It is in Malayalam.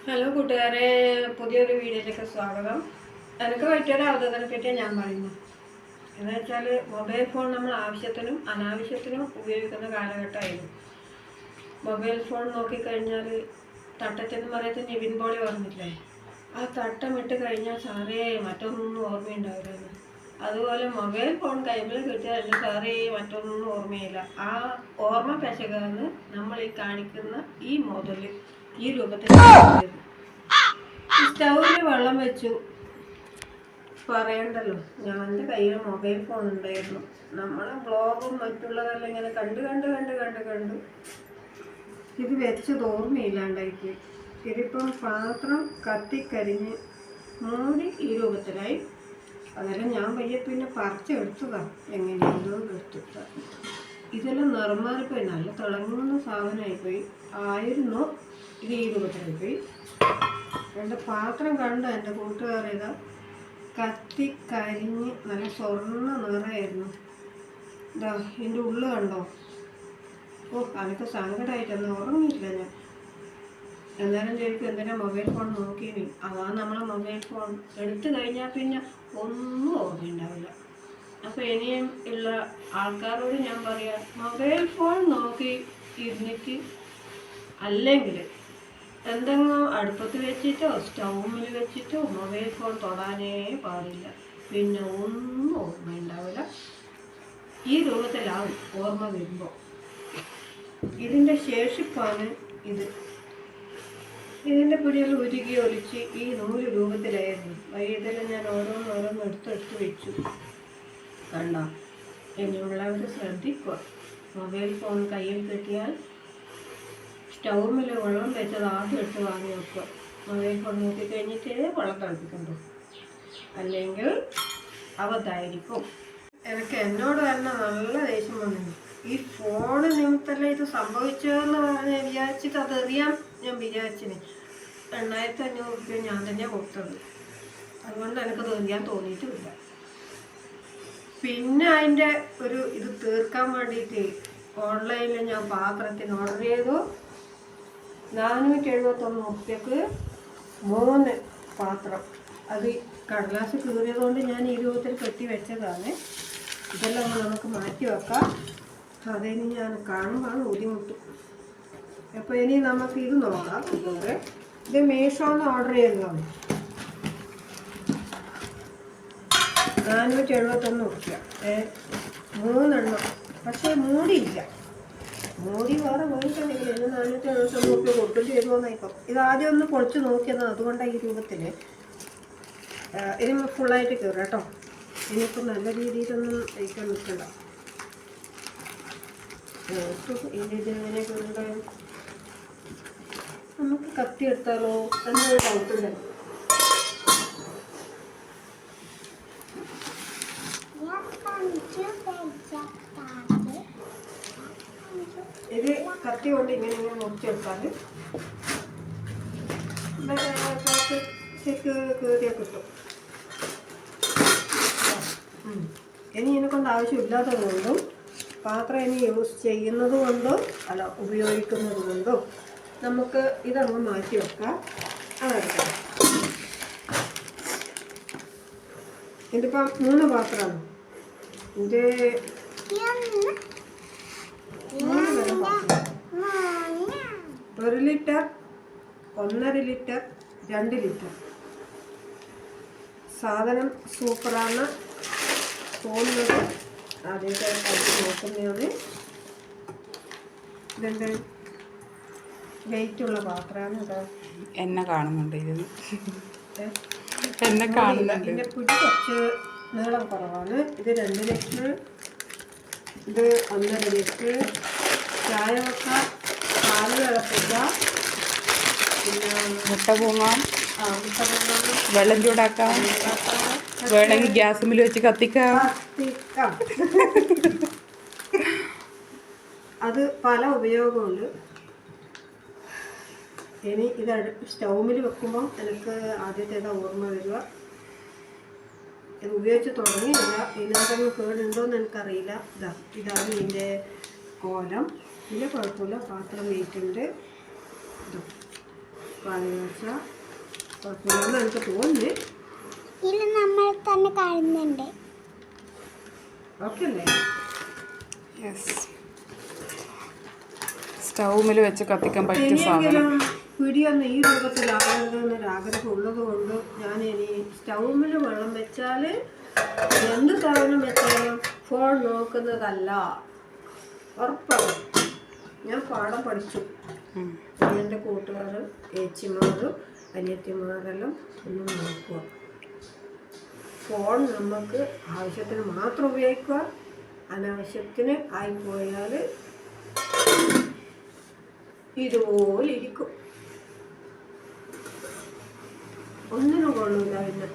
ഹലോ കൂട്ടുകാരെ, പുതിയൊരു വീഡിയോയിലേക്ക് സ്വാഗതം. എനിക്ക് പറ്റിയൊരു അവതരണത്തെ പറ്റിയാണ് ഞാൻ പറയുന്നത്. എന്ന് വെച്ചാൽ മൊബൈൽ ഫോൺ നമ്മൾ ആവശ്യത്തിനും അനാവശ്യത്തിനും ഉപയോഗിക്കുന്ന കാലഘട്ടമായിരുന്നു. മൊബൈൽ ഫോൺ നോക്കിക്കഴിഞ്ഞാൽ തട്ടത്തെന്ന് പറയുന്നത് നിവിൻ പോളി പറഞ്ഞില്ലേ, ആ തട്ടമിട്ട് കഴിഞ്ഞാൽ സാറേ മറ്റൊന്നും ഓർമ്മയുണ്ടാവില്ല. അതുപോലെ മൊബൈൽ ഫോൺ കൈമിൽ കിട്ടിയാൽ എൻ്റെ സാറേ മറ്റൊന്നും ഓർമ്മയില്ല. ആ ഓർമ്മ പെശകാണ് നമ്മൾ ഈ കാണിക്കുന്ന ഈ മോഡൽ ഈ രൂപത്തിൽ. സ്റ്റൗവിൽ വെള്ളം വെച്ചു, പറയണ്ടല്ലോ. ഞാൻ എൻ്റെ കയ്യിൽ മൊബൈൽ ഫോൺ ഉണ്ടായിരുന്നു. നമ്മളെ ബ്ലോഗും മറ്റുള്ളതെല്ലാം ഇങ്ങനെ കണ്ട് ഇത് വെച്ചത് ഓർമ്മയില്ലാണ്ടായിപ്പോയി. ഇതിപ്പം പാത്രം കത്തിക്കരിഞ്ഞ് മൂടി ഈ രൂപത്തിലായി. അതെല്ലാം ഞാൻ പിന്നെ പറിച്ചെടുത്തതാണ്, എങ്ങനെയാണോ എടുത്തിട്ട്. ഇതെല്ലാം നിർമ്മാറിപ്പോയി, നല്ല തിളങ്ങുന്ന സാധനമായിപ്പോയി ആയിരുന്നു. ഇത് ഈ രൂപത്തിലായിപ്പോയി. എൻ്റെ പാത്രം കണ്ട എൻ്റെ കൂട്ടുകാരിതാ കത്തിക്കരിഞ്ഞ് നല്ല സ്വർണ്ണ നിറമായിരുന്നു. ഇതാ ഇതിൻ്റെ ഉള്ളു കണ്ടോ. എനിക്ക് സങ്കടമായിട്ടൊന്നും ഉറങ്ങിയില്ല ഞാൻ. എന്നാലും ശരിക്കും എന്തിനാ മൊബൈൽ ഫോൺ നോക്കിയിനി. അതാ നമ്മളെ മൊബൈൽ ഫോൺ എടുത്തു കഴിഞ്ഞാൽ പിന്നെ ഒന്നും ഓർമ്മയുണ്ടാവില്ല. അപ്പോൾ ഇനിയും ഉള്ള ആൾക്കാരോട് ഞാൻ പറയാം, മൊബൈൽ ഫോൺ നോക്കി ഇരുന്നിട്ട് അല്ലെങ്കിൽ എന്തെങ്കിലും അടുപ്പത്ത് വെച്ചിട്ടോ സ്റ്റൗമിൽ വെച്ചിട്ടോ മൊബൈൽ ഫോൺ തൊടാനേ പാടില്ല. പിന്നെ ഒന്നും ഓർമ്മയുണ്ടാവില്ല. ഈ രൂപത്തിലാവും ഓർമ്മ വരുമ്പോൾ. ഇതിൻ്റെ ശേഷിപ്പാണ് ഇത്. ഇതിൻ്റെ പിടിയിൽ ഉരുകി ഒലിച്ച് ഈ 100 രൂപത്തിലായിരുന്നു. ഇതെല്ലാം ഞാൻ ഓരോന്നോരോന്ന് എടുത്തെടുത്ത് വെച്ചു. കണ്ട, ഇനിയുള്ളവർ ശ്രദ്ധിക്കുക. മൊബൈൽ ഫോൺ കയ്യിൽ കിട്ടിയാൽ സ്റ്റൗമിൽ വെള്ളം വെച്ചത് ആദ്യം എടുത്ത് വാങ്ങി വെക്കുക. മൊബൈൽ ഫോൺ നോക്കി കഴിഞ്ഞിട്ട് വെള്ളം തിളപ്പിക്കണ്ടോ, അല്ലെങ്കിൽ അവതായിരിക്കും. എനിക്ക് എന്നോട് തന്നെ നല്ല ദേഷ്യം വന്നു. ഈ ഫോണ് നിമിത്തല്ല ഇത് സംഭവിച്ചതെന്ന് പറഞ്ഞ് വിചാരിച്ചിട്ട് അതെറിയാൻ ഞാൻ വിചാരിച്ചിന്. 8500 രൂപ ഞാൻ തന്നെ കൊടുത്തത്. അതുകൊണ്ട് എനിക്കത് എറിയാൻ തോന്നിയിട്ടുമില്ല. പിന്നെ അതിൻ്റെ ഇത് തീർക്കാൻ വേണ്ടിയിട്ട് ഓൺലൈനിൽ ഞാൻ പാത്രത്തിന് ഓർഡർ ചെയ്തു. 471 രൂപയ്ക്ക് 3 പാത്രം. അത് കടലാസ് കീറിയതുകൊണ്ട് ഞാൻ ഈ രൂപത്തിൽ കെട്ടി വെച്ചതാണ്. ഇതെല്ലാം നമുക്ക് മാറ്റി വെക്കാം. അതിന് ഞാൻ കാണുമ്പോൾ ബുദ്ധിമുട്ടും. അപ്പോൾ ഇനി നമുക്ക് ഇത് നോക്കാം. ഇത് മീഷോന്ന് ഓർഡർ ചെയ്തതാണ്. 471 രൂപ 3 എണ്ണം. പക്ഷേ മൂടിയില്ല. മൂടി വേറെ മേടിക്കണമെങ്കിൽ ഇതിന് 471 രൂപ കൊടുക്കേണ്ടി വരുമോന്നായിപ്പോൾ. ഇത് ആദ്യം ഒന്ന് പൊളിച്ച് നോക്കിയതാണ്. അതുകൊണ്ടാണ് ഈ രൂപത്തിൽ. ഇനി ഫുള്ളായിട്ട് കയറുക കേട്ടോ. ഇനിയിപ്പോൾ നല്ല രീതിയിലൊന്നും കഴിക്കാൻ നിൽക്കണ്ട. ഇതെങ്ങനെ കയറേണ്ട, നമുക്ക് കത്തി എടുത്താലോ എന്നൊരു ഡൗട്ടുണ്ട്. ഇത് കത്തി കൊണ്ട് ഇങ്ങനെ മുറിച്ചെടുത്താൽ കീറിയാൽ കിട്ടും. ഇനി ഇതിനെക്കൊണ്ട് ആവശ്യമില്ലാത്തത് കൊണ്ടും പാത്രം ഇനി യൂസ് ചെയ്യുന്നത് കൊണ്ടോ അല്ല ഉപയോഗിക്കുന്നത് കൊണ്ടോ നമുക്ക് ഇതങ്ങ് മാറ്റി വെക്കാം. അതെടുക്കാം. ഇതിപ്പം 3 പാത്രമാണ്. ഇത് 3 പാത്രം. 1 ലിറ്റർ, 1.5 ലിറ്റർ, 2 ലിറ്റർ. സാധനം സൂപ്പറാണ് തോന്നുന്നത്. ആദ്യത്തെ കഴിച്ച് നോക്കുന്നതാണ്. ഇതെൻ്റെ വെയിറ്റുള്ള പാത്രമാണ്. കേട്ടോ, എന്നെ കാണുന്നുണ്ട്. എന്നെ കാണുന്നുണ്ട്. ഇതിൻ്റെ പിടി കുറച്ച് നീളം കുറവാണ്. ഇത് 2 ലിറ്റർ, ഇത് 1.5 ലിറ്റർ. ചായ വെക്കാം, പാല് തിളപ്പിക്കാം, പിന്നെ മുട്ട പൊങ്ങാം, വെള്ളം ചൂടാക്കാം, വേണമെങ്കിൽ ഗ്യാസുമിൽ വെച്ച് കത്തിക്കാം. അത് പല ഉപയോഗമുണ്ട്. ഇനി ഇത് സ്റ്റൗമിൽ വെക്കുമ്പോൾ എനിക്ക് ആദ്യത്തേതാ ഓർമ്മ വരിക. ഇത് ഉപയോഗിച്ച് തുടങ്ങിയില്ല. ഇതിനകത്ത് കേടുണ്ടോയെന്ന് എനിക്കറിയില്ല. ഇതാണ് ഇതിൻ്റെ കോലം. ഇതിൻ്റെ കുഴപ്പമില്ല, പാത്രം വെയിറ്റുണ്ട്. പാലുകാച്ച കുഴപ്പമില്ലെന്ന് എനിക്ക് തോന്നി. ഇതിൽ നമ്മൾ തന്നെ കാണുന്നുണ്ട്. ഓക്കെ അല്ലേ? യെസ്, സ്റ്റൗമിൽ വെച്ച് കത്തിക്കാൻ പറ്റിയ ഇനിയെങ്കിലും സാധനം. പിടിയൊന്ന് ഈ രൂപത്തിലാകരുതെന്നൊരു ആഗ്രഹം ഉള്ളത് കൊണ്ട് ഞാൻ ഇനി സ്റ്റൗമിൽ വെള്ളം വെച്ചാൽ എന്ത് സാധനം വെച്ചാലും ഫോൺ നോക്കുന്നതല്ല, ഉറപ്പാണ്. ഞാൻ പാഠം പഠിച്ചു. എൻ്റെ കൂട്ടുകാരും ചേച്ചിമാരും അനിയത്തിമാരെല്ലാം ഒന്ന് നോക്കുക. ഫോൺ നമുക്ക് ആവശ്യത്തിന് മാത്രം ഉപയോഗിക്കുക. അനാവശ്യത്തിന് ആയിപ്പോയാൽ ഇതുപോലെ ഇരിക്കും, ഒന്നിനും കൊള്ളൂല. പിന്നെ